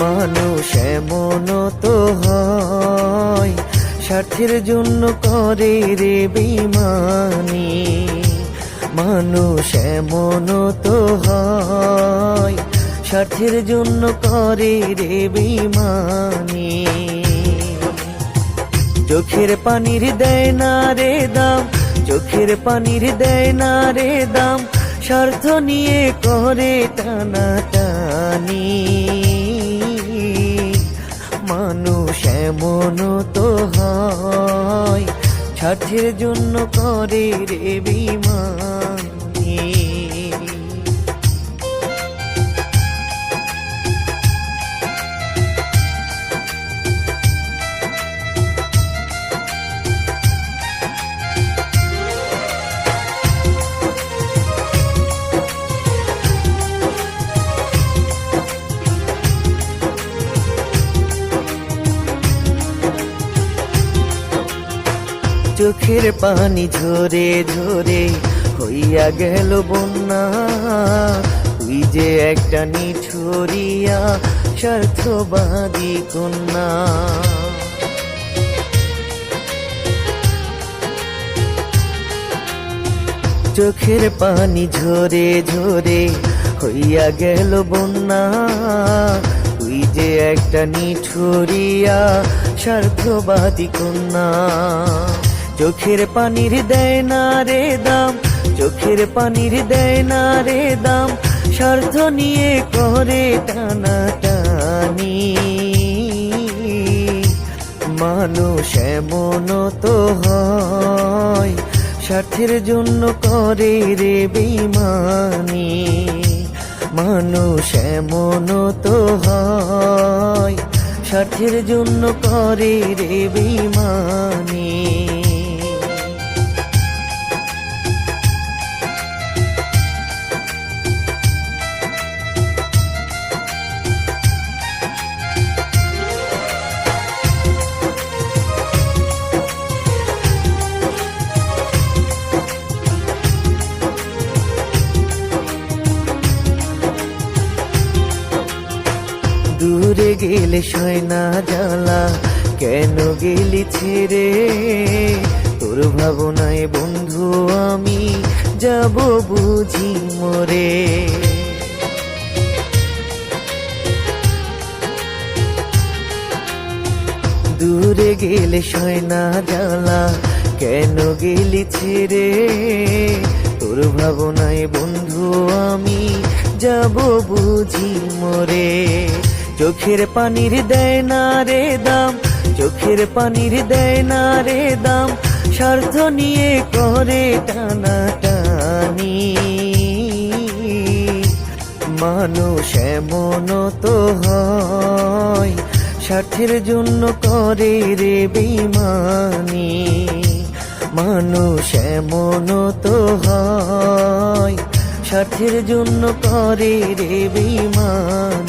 মানুষ এমন তো হয়, স্বার্থের জন্য করে রে বেঈমানি। মানুষ এমন তো হয়, স্বার্থের জন্য করে রে বেঈমানি। চোখের পানির দেয় না রে দাম, চোখের পানির দেয় না রে দাম, স্বার্থ নিয়ে করে টানাটানি। মানুষ এমন তো হয়, স্বার্থের জন্য করে রে বেঈমানি। চোখের পানি ঝরে ঝরে হইয়া গেল বন্যা, তুই যে একটা নিঠুরিয়া স্বার্থবাদী কন্যা। চোখের পানি ঝরে ঝরে হইয়া গেল বন্যা, তুই যে একটা নিঠুরিয়া স্বার্থবাদী কন্যা। চোখের পানির দেয় না রে দাম, চোখের পানির দেয় না রে দাম, স্বার্থ নিয়ে করে টানাটানি। মানুষ এমন তো হয়, স্বার্থের জন্য করে রে বেঈমানি। মানুষ এমন তো হয়, স্বার্থের জন্য করে রে বেঈমানি। দূরে গেলে সয় না জ্বালা, কেন গেলি ছেড়ে? তোর ভাবনায় বন্ধু আমি যাব বুঝি মরে। দূরে গেলে সয় না জ্বালা, কেন গেলি ছেড়ে? তোর ভাবনায় বন্ধু আমি যাব বুঝি মরে। চোখের পানির দেয় না রে দাম, চোখের পানির দেয় না রে দাম, স্বার্থ নিয়ে করে টানাটানি। মানুষ এমন তো হয়, স্বার্থের জন্য করে রে বেঈমানি। মানুষ এমন তো হয়, স্বার্থের জন্য করে রে বেঈমানি।